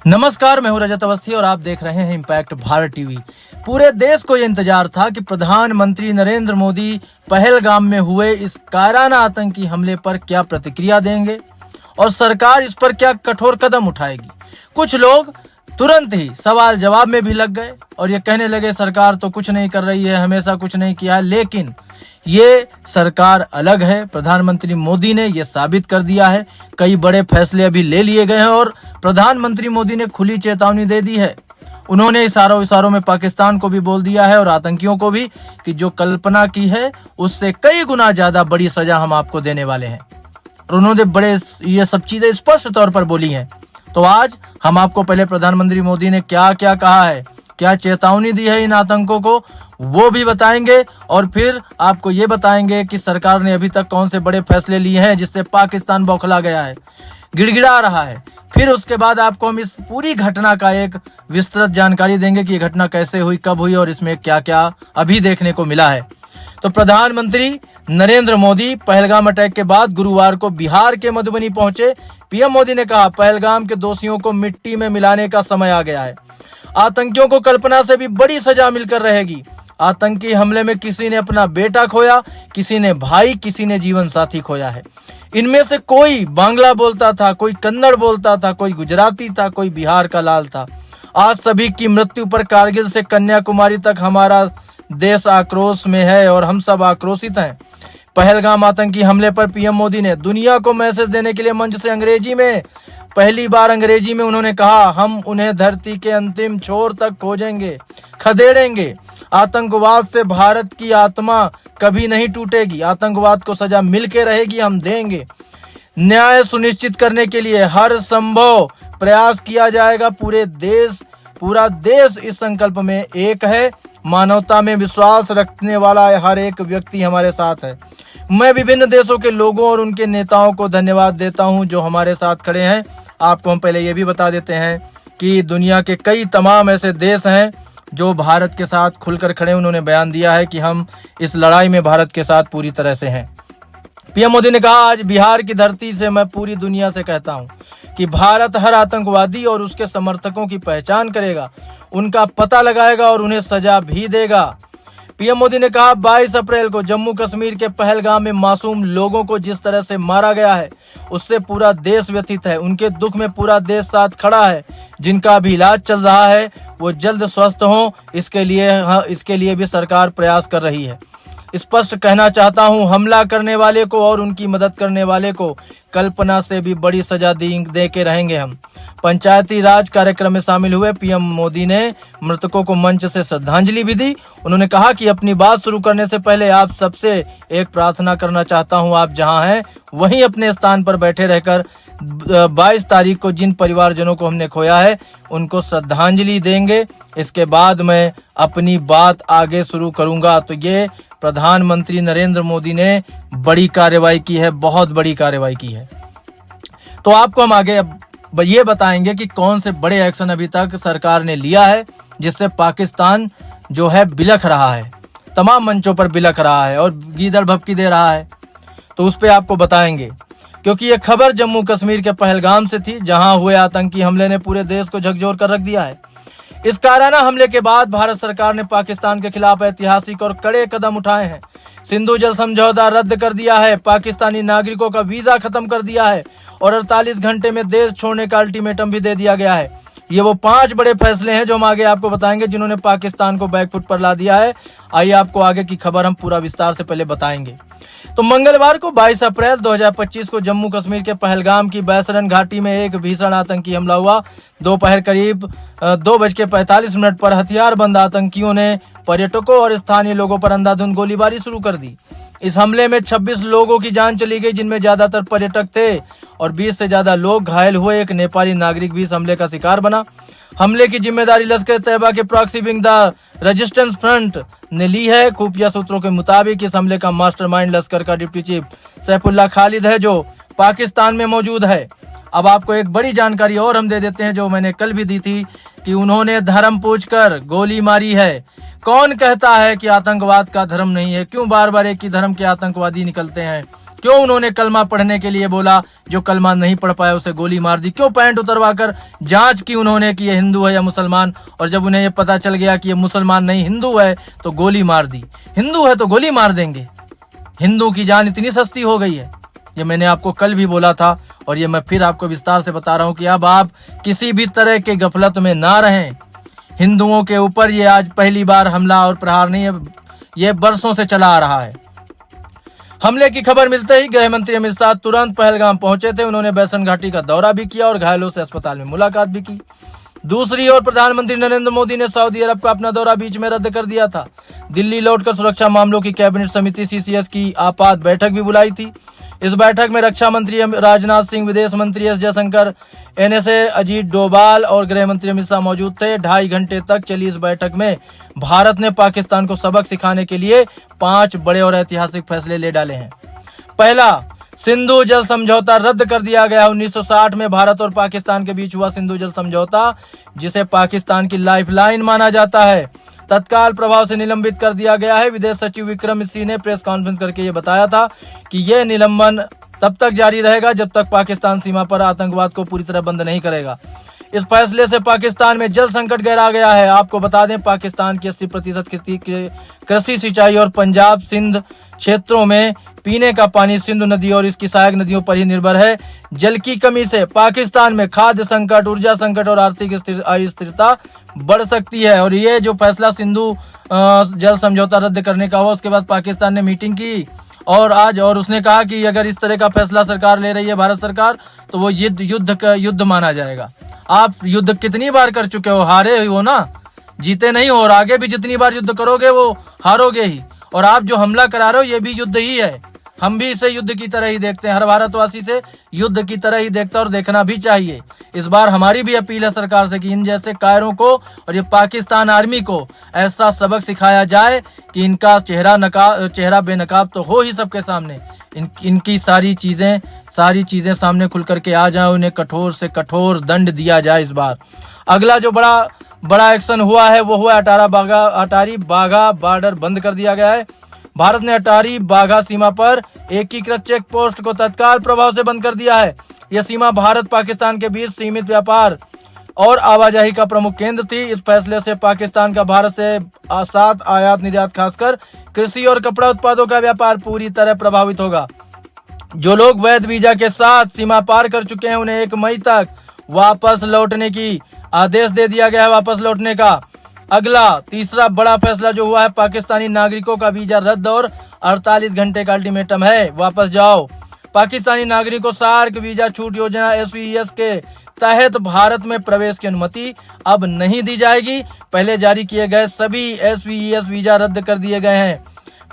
नमस्कार, मैं हूं रजत अवस्थी और आप देख रहे हैं इम्पैक्ट भारत टीवी। पूरे देश को यह इंतजार था कि प्रधानमंत्री नरेंद्र मोदी पहलगाम में हुए इस कायराना आतंकी हमले पर क्या प्रतिक्रिया देंगे और सरकार इस पर क्या कठोर कदम उठाएगी। कुछ लोग तुरंत ही सवाल जवाब में भी लग गए और ये कहने लगे सरकार तो कुछ नहीं कर रही है, हमेशा कुछ नहीं किया है। लेकिन ये सरकार अलग है। प्रधानमंत्री मोदी ने ये साबित कर दिया है। कई बड़े फैसले अभी ले लिए गए हैं और प्रधानमंत्री मोदी ने खुली चेतावनी दे दी है। उन्होंने इशारों में पाकिस्तान को भी बोल दिया है और आतंकियों को भी कि जो कल्पना की है उससे कई गुना ज्यादा बड़ी सजा हम आपको देने वाले हैं। और उन्होंने ये सब चीजें स्पष्ट तौर पर बोली हैं। तो आज हम आपको पहले प्रधानमंत्री मोदी ने क्या क्या कहा है, क्या चेतावनी दी है इन आतंकों को, वो भी बताएंगे और फिर आपको ये बताएंगे कि सरकार ने अभी तक कौन से बड़े फैसले लिए हैं जिससे पाकिस्तान बौखला गया है, गिड़गिड़ा रहा है। फिर उसके बाद आपको हम इस पूरी घटना का एक विस्तृत जानकारी देंगे कि ये घटना कैसे हुई, कब हुई और इसमें क्या क्या अभी देखने को मिला है। तो प्रधानमंत्री नरेंद्र मोदी पहलगाम अटैक के बाद गुरुवार को बिहार के मधुबनी पहुंचे। पीएम मोदी ने कहा पहलगाम के दोषियों को मिट्टी में मिलाने का समय आ गया है। आतंकियों को कल्पना से भी बड़ी सजा मिलकर रहेगी। आतंकी हमले में किसी ने अपना बेटा खोया, किसी ने भाई, किसी ने जीवन साथी खोया है। इनमें से कोई बांग्ला बोलता था, कोई कन्नड़ बोलता था, कोई गुजराती था, कोई बिहार का लाल था। आज सभी की मृत्यु पर कारगिल से कन्याकुमारी तक हमारा देश आक्रोश में है और हम सब आक्रोशित हैं। पहलगाम आतंकी हमले पर पीएम मोदी ने दुनिया को मैसेज देने के लिए मंच से पहली बार अंग्रेजी में उन्होंने कहा, हम उन्हें धरती के अंतिम छोर तक खोजेंगे, खदेड़ेंगे। आतंकवाद से भारत की आत्मा कभी नहीं टूटेगी। आतंकवाद को सजा मिलके रहेगी, हम देंगे। न्याय सुनिश्चित करने के लिए हर संभव प्रयास किया जाएगा। पूरा देश इस संकल्प में एक है। मानवता में विश्वास रखने वाला हर एक व्यक्ति हमारे साथ है। मैं विभिन्न देशों के लोगों और उनके नेताओं को धन्यवाद देता हूं जो हमारे साथ खड़े हैं। आपको हम पहले ये भी बता देते हैं कि दुनिया के कई तमाम ऐसे देश हैं जो भारत के साथ खुलकर खड़े। उन्होंने बयान दिया है कि हम इस लड़ाई में भारत के साथ पूरी तरह से हैं। पीएम मोदी ने कहा, आज बिहार की धरती से मैं पूरी दुनिया से कहता हूं कि भारत हर आतंकवादी और उसके समर्थकों की पहचान करेगा, उनका पता लगाएगा और उन्हें सजा भी देगा। पीएम मोदी ने कहा, 22 अप्रैल को जम्मू कश्मीर के पहलगाम में मासूम लोगों को जिस तरह से मारा गया है उससे पूरा देश व्यथित है। उनके दुख में पूरा देश साथ खड़ा है। जिनका भी इलाज चल रहा है वो जल्द स्वस्थ हों, इसके लिए भी सरकार प्रयास कर रही है। स्पष्ट कहना चाहता हूं, हमला करने वाले को और उनकी मदद करने वाले को कल्पना से भी बड़ी सजा दे के रहेंगे हम। पंचायती राज कार्यक्रम में शामिल हुए पीएम मोदी ने मृतकों को मंच से श्रद्धांजलि भी दी। उन्होंने कहा कि अपनी बात शुरू करने से पहले आप सबसे एक प्रार्थना करना चाहता हूं। आप जहां हैं वहीं अपने स्थान पर बैठे रहकर 22 तारीख को जिन परिवारजनों को हमने खोया है उनको श्रद्धांजलि देंगे। इसके बाद मैं अपनी बात आगे शुरू करूंगा। तो ये प्रधानमंत्री नरेंद्र मोदी ने बड़ी कार्रवाई की है, बहुत बड़ी कार्रवाई की है। तो आपको हम आगे ये बताएंगे कि कौन से बड़े एक्शन अभी तक सरकार ने लिया है जिससे पाकिस्तान जो है बिलख रहा है, तमाम मंचों पर बिलख रहा है और गीदड़ भभकी दे रहा है। तो उस पे आपको बताएंगे, क्योंकि ये खबर जम्मू कश्मीर के पहलगाम से थी जहां हुए आतंकी हमले ने पूरे देश को झकझोर कर रख दिया है। इस कायराना हमले के बाद भारत सरकार ने पाकिस्तान के खिलाफ ऐतिहासिक और कड़े कदम उठाए हैं। सिंधु जल समझौता रद्द कर दिया है, पाकिस्तानी नागरिकों का वीजा खत्म कर दिया है और 48 घंटे में देश छोड़ने का अल्टीमेटम भी दे दिया गया है। ये वो 5 बड़े फैसले हैं जो हम आगे आपको बताएंगे जिन्होंने पाकिस्तान को बैकफुट पर ला दिया है। आइए आपको आगे की खबर हम पूरा विस्तार से पहले बताएंगे। तो मंगलवार को 22 अप्रैल 2025 को जम्मू कश्मीर के पहलगाम की बैसरन घाटी में एक भीषण आतंकी हमला हुआ। दोपहर करीब 2:45 पर हथियारबंद आतंकियों ने पर्यटकों और स्थानीय लोगों पर अंधाधुंध गोलीबारी शुरू कर दी। इस हमले में 26 लोगों की जान चली गई, जिनमें ज्यादातर पर्यटक थे और 20 से ज्यादा लोग घायल हुए। एक नेपाली नागरिक भी इस हमले का शिकार बना। हमले की जिम्मेदारी लश्कर तैयबा के proxy wing the resistance front ने ली है। खुफिया सूत्रों के मुताबिक इस हमले का मास्टरमाइंड लश्कर का डिप्टी चीफ सैफुल्लाह खालिद है जो पाकिस्तान में मौजूद है। अब आपको एक बड़ी जानकारी और हम दे देते हैं जो मैंने कल भी दी थी कि उन्होंने धर्म पूछकर गोली मारी है। कौन कहता है कि आतंकवाद का धर्म नहीं है? क्यों बार बार एक ही धर्म के आतंकवादी निकलते हैं? क्यों उन्होंने कलमा पढ़ने के लिए बोला, जो कलमा नहीं पढ़ पाया उसे गोली मार दी? क्यों पैंट उतरवाकर जांच की उन्होंने कि ये हिंदू है या मुसलमान, और जब उन्हें ये पता चल गया कि ये मुसलमान नहीं हिंदू है तो गोली मार दी? हिंदू है तो गोली मार देंगे? हिंदू की जान इतनी सस्ती हो गई है? ये मैंने आपको कल भी बोला था और ये मैं फिर आपको विस्तार से बता रहा हूं कि अब आप किसी भी तरह के गफलत में ना रहें। हिंदुओं के ऊपर ये आज पहली बार हमला और प्रहार नहीं है, ये बरसों से चला आ रहा है। हमले की खबर मिलते ही गृह मंत्री अमित शाह तुरंत पहलगाम पहुंचे थे। उन्होंने बैसन घाटी का दौरा भी किया और घायलों से अस्पताल में मुलाकात भी की। दूसरी ओर प्रधानमंत्री नरेंद्र मोदी ने सऊदी अरब का अपना दौरा बीच में रद्द कर दिया था। दिल्ली लौटकर सुरक्षा मामलों की कैबिनेट समिति सीसीएस की आपात बैठक भी बुलाई थी। इस बैठक में रक्षा मंत्री राजनाथ सिंह, विदेश मंत्री एस जयशंकर, एनएसए अजीत डोभाल और गृह मंत्री अमित शाह मौजूद थे। 2.5 घंटे तक चली इस बैठक में भारत ने पाकिस्तान को सबक सिखाने के लिए 5 बड़े और ऐतिहासिक फैसले ले डाले हैं। पहला, सिंधु जल समझौता रद्द कर दिया गया। 1960 में भारत और पाकिस्तान के बीच हुआ सिंधु जल समझौता, जिसे पाकिस्तान की लाइफलाइन माना जाता है, तत्काल प्रभाव से निलंबित कर दिया गया है। विदेश सचिव विक्रम मिस्री ने प्रेस कॉन्फ्रेंस करके ये बताया था कि यह निलंबन तब तक जारी रहेगा जब तक पाकिस्तान सीमा पर आतंकवाद को पूरी तरह बंद नहीं करेगा। इस फैसले से पाकिस्तान में जल संकट गहरा गया है। आपको बता दें, पाकिस्तान की 80% कृषि, सिंचाई और पंजाब सिंध क्षेत्रों में पीने का पानी सिंधु नदी और इसकी सहायक नदियों पर ही निर्भर है। जल की कमी से पाकिस्तान में खाद्य संकट, ऊर्जा संकट और आर्थिक अस्थिरता बढ़ सकती है। और ये जो फैसला सिंधु जल समझौता रद्द करने का हुआ, उसके बाद पाकिस्तान ने मीटिंग की और उसने कहा कि अगर इस तरह का फैसला सरकार ले रही है, भारत सरकार, तो वो युद्ध माना जाएगा। आप युद्ध कितनी बार कर चुके हो? हारे हो ना, जीते नहीं हो, और आगे भी जितनी बार युद्ध करोगे वो हारोगे ही। और आप जो हमला करा रहे हो ये भी युद्ध ही है। हम भी इसे युद्ध की तरह ही देखते हैं। हर भारतवासी से युद्ध की तरह ही देखता और देखना भी चाहिए। इस बार हमारी भी अपील है सरकार से कि इन जैसे कायरों को और ये पाकिस्तान आर्मी को ऐसा सबक सिखाया जाए कि इनका चेहरा बेनकाब तो हो ही सबके सामने। इनकी सारी चीजें सामने खुल करके आ जाए, उन्हें कठोर से कठोर दंड दिया जाए। इस बार अगला जो बड़ा एक्शन हुआ है वो हुआ अटारी बाघा बॉर्डर बंद कर दिया गया है। भारत ने अटारी बाघा सीमा पर एकीकृत चेक पोस्ट को तत्काल प्रभाव से बंद कर दिया है। यह सीमा भारत पाकिस्तान के बीच सीमित व्यापार और आवाजाही का प्रमुख केंद्र थी। इस फैसले से पाकिस्तान का भारत से साथ आयात निर्यात, खासकर कृषि और कपड़ा उत्पादों का व्यापार पूरी तरह प्रभावित होगा। जो लोग वैध वीजा के साथ सीमा पार कर चुके हैं उन्हें 1 मई तक वापस लौटने की आदेश दे दिया गया है। वापस लौटने का अगला तीसरा बड़ा फैसला जो हुआ है, पाकिस्तानी नागरिकों का वीजा रद्द और 48 घंटे का अल्टीमेटम है, वापस जाओ। पाकिस्तानी नागरिकों को सार्क वीजा छूट योजना SVES के तहत भारत में प्रवेश की अनुमति अब नहीं दी जाएगी। पहले जारी किए गए सभी SVES वीजा रद्द कर दिए गए हैं।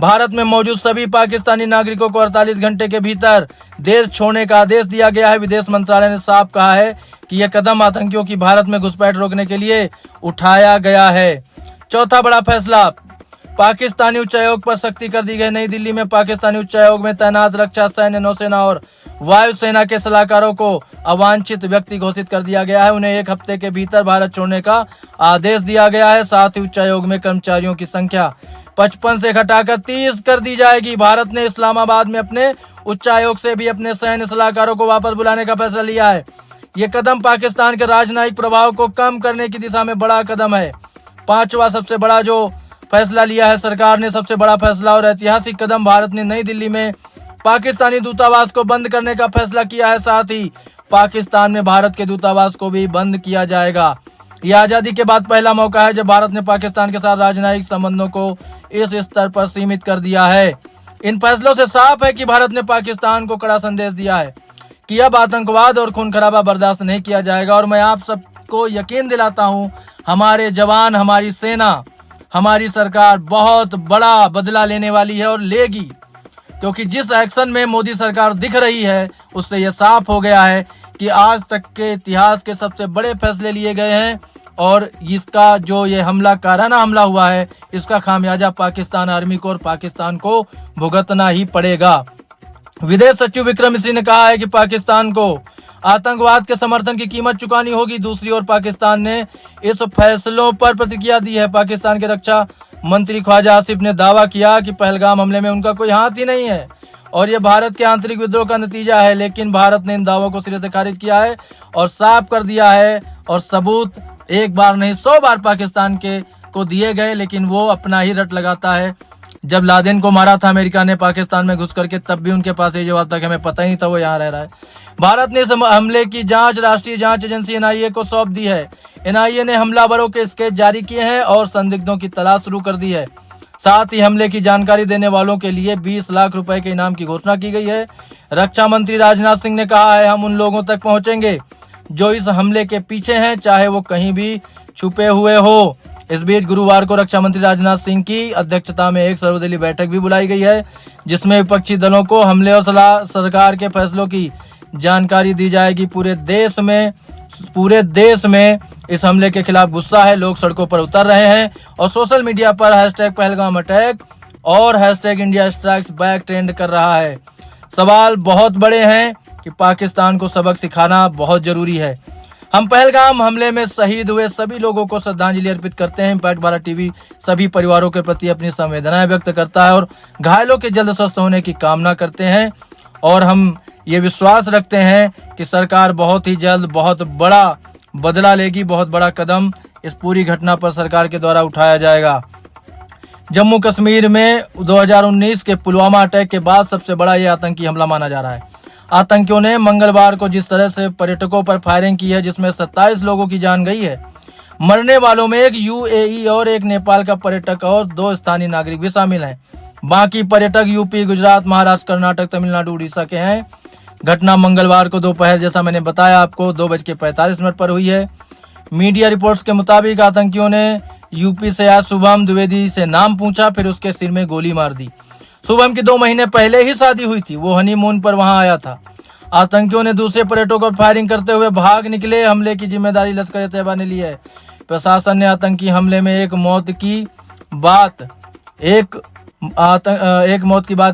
भारत में मौजूद सभी पाकिस्तानी नागरिकों को 48 घंटे के भीतर देश छोड़ने का आदेश दिया गया है। विदेश मंत्रालय ने साफ कहा है कि यह कदम आतंकियों की भारत में घुसपैठ रोकने के लिए उठाया गया है। चौथा बड़ा फैसला, पाकिस्तानी उच्चायोग पर सख्ती कर दी गई। नई दिल्ली में पाकिस्तानी उच्चायोग में तैनात रक्षा, सैन्य, नौसेना और वायुसेना के सलाहकारों को अवांछित व्यक्ति घोषित कर दिया गया है। उन्हें 1 हफ्ते के भीतर भारत छोड़ने का आदेश दिया गया है। साथ ही उच्चायोग में कर्मचारियों की संख्या 55 से घटाकर 30 कर दी जाएगी। भारत ने इस्लामाबाद में अपने उच्चायोग से भी अपने सैन्य सलाहकारों को वापस बुलाने का फैसला लिया है। ये कदम पाकिस्तान के राजनयिक प्रभाव को कम करने की दिशा में बड़ा कदम है। 5वां सबसे बड़ा जो फैसला लिया है सरकार ने, सबसे बड़ा फैसला और ऐतिहासिक कदम, भारत ने नई दिल्ली में पाकिस्तानी दूतावास को बंद करने का फैसला किया है। साथ ही पाकिस्तान में भारत के दूतावास को भी बंद किया जाएगा। यह आजादी के बाद पहला मौका है जब भारत ने पाकिस्तान के साथ राजनयिक संबंधों को इस स्तर पर सीमित कर दिया है। इन फैसलों से साफ है कि भारत ने पाकिस्तान को कड़ा संदेश दिया है कि अब आतंकवाद और खून खराबा बर्दाश्त नहीं किया जाएगा। और मैं आप सबको यकीन दिलाता हूं, हमारे जवान, हमारी सेना, हमारी सरकार बहुत बड़ा बदला लेने वाली है और लेगी, क्योंकि जिस एक्शन में मोदी सरकार दिख रही है उससे यह साफ हो गया है कि आज तक के इतिहास के सबसे बड़े फैसले लिए गए हैं और इसका जो ये काराना हमला हुआ है, इसका खामियाजा पाकिस्तान आर्मी को और पाकिस्तान को भुगतना ही पड़ेगा। विदेश सचिव विक्रम मिस्री ने कहा है कि पाकिस्तान को आतंकवाद के समर्थन की कीमत चुकानी होगी। दूसरी ओर पाकिस्तान ने इस फैसलों पर प्रतिक्रिया दी है। पाकिस्तान के रक्षा मंत्री ख्वाजा आसिफ ने दावा किया कि पहलगाम हमले में उनका कोई हाथ ही नहीं है। और ये भारत के आंतरिक विद्रोह का नतीजा है। लेकिन भारत ने इन दावों को सिरे से खारिज किया है और साफ कर दिया है, और सबूत एक बार नहीं 100 बार पाकिस्तान के को दिए गए, लेकिन वो अपना ही रट लगाता है। जब लादेन को मारा था अमेरिका ने पाकिस्तान में घुस करके, तब भी उनके पास ये जवाब था कि हमें पता ही नहीं था वो यहाँ रह रहा है। भारत ने इस हमले की जांच राष्ट्रीय जांच एजेंसी एनआईए को सौंप दी है। एनआईए ने हमलावरों के स्केच जारी किए हैं और संदिग्धों की तलाश शुरू कर दी है। साथ ही हमले की जानकारी देने वालों के लिए 20 लाख रुपए के इनाम की घोषणा की गई है। रक्षा मंत्री राजनाथ सिंह ने कहा है, हम उन लोगों तक पहुंचेंगे जो इस हमले के पीछे हैं, चाहे वो कहीं भी छुपे हुए हो। इस बीच गुरुवार को रक्षा मंत्री राजनाथ सिंह की अध्यक्षता में एक सर्वदलीय बैठक भी बुलाई गई है, जिसमें विपक्षी दलों को हमले और सरकार के फैसलों की जानकारी दी जाएगी। पूरे देश में इस हमले के खिलाफ गुस्सा है। लोग सड़कों पर उतर रहे हैं और सोशल मीडिया पर #पहलगाम अटैक और #इंडिया स्ट्राइक्स बैक ट्रेंड कर रहा है। सवाल बहुत बड़े हैं कि पाकिस्तान को सबक सिखाना बहुत जरूरी है। हम पहलगाम हमले में शहीद हुए सभी लोगों को श्रद्धांजलि अर्पित करते हैं। इम्पैक्ट भारत टीवी सभी परिवारों के प्रति अपनी संवेदनाएं व्यक्त करता है और घायलों के जल्द स्वस्थ होने की कामना करते हैं। और हम ये विश्वास रखते हैं कि सरकार बहुत ही जल्द बहुत बड़ा बदला लेगी, बहुत बड़ा कदम इस पूरी घटना पर सरकार के द्वारा उठाया जाएगा। जम्मू कश्मीर में 2019 के पुलवामा अटैक के बाद सबसे बड़ा ये आतंकी हमला माना जा रहा है। आतंकियों ने मंगलवार को जिस तरह से पर्यटकों पर फायरिंग की है, जिसमें 27 लोगों की जान गई है। मरने वालों में एक यूएई और एक नेपाल का पर्यटक और 2 स्थानीय नागरिक भी शामिल हैं। बाकी पर्यटक यूपी, गुजरात, महाराष्ट्र, कर्नाटक, तमिलनाडु, उड़ीसा के हैं। घटना मंगलवार को दोपहर, जैसा मैंने बताया आपको, 2:45 पर हुई है। मीडिया रिपोर्ट्स के मुताबिक आतंकियों ने यूपी से आए शुभम द्विवेदी से नाम पूछा, फिर उसके सिर में गोली मार दी। शुभम की 2 महीने पहले ही शादी हुई थी, वो हनीमून पर वहां आया था। आतंकियों ने दूसरे पर्यटकों पर फायरिंग करते हुए भाग निकले। हमले की जिम्मेदारी लश्कर ए तैयबा ने ली है। प्रशासन ने आतंकी हमले में एक मौत की बात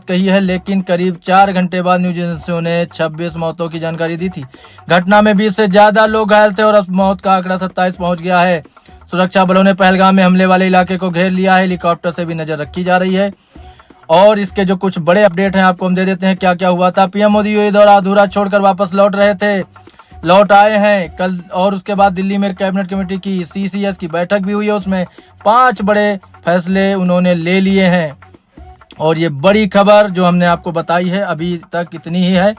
कही है, लेकिन करीब 4 घंटे बाद न्यूज एजेंसियों ने 26 मौतों की जानकारी दी थी। घटना में 20 से ज्यादा लोग घायल थे और अब मौत का आंकड़ा 27 पहुंच गया है। सुरक्षा बलों ने पहलगाम में हमले वाले इलाके को घेर लिया है। हेलीकॉप्टर से भी नजर रखी जा रही है। और इसके जो कुछ बड़े अपडेट हैं आपको हम दे देते हैं, क्या क्या हुआ था। पीएम मोदी यूएई दौरा अधूरा छोड़कर वापस लौट रहे थे, लौट आए हैं कल। और उसके बाद दिल्ली में कैबिनेट कमेटी की CCS की बैठक भी हुई है, उसमें 5 बड़े फैसले उन्होंने ले लिए हैं। और ये बड़ी खबर जो हमने आपको बताई है अभी तक इतनी ही है।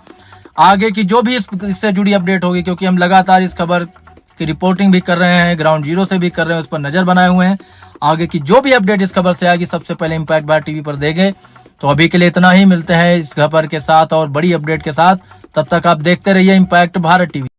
आगे की जो भी इससे जुड़ी अपडेट होगी, क्योंकि हम लगातार इस खबर की रिपोर्टिंग भी कर रहे हैं, ग्राउंड जीरो से भी कर रहे हैं, उस पर नजर बनाए हुए हैं। आगे की जो भी अपडेट इस खबर से आएगी सबसे पहले इम्पैक्ट भारत टीवी पर देंगे। तो अभी के लिए इतना ही, मिलते हैं इस खबर के साथ और बड़ी अपडेट के साथ। तब तक आप देखते रहिए इम्पैक्ट भारत टीवी।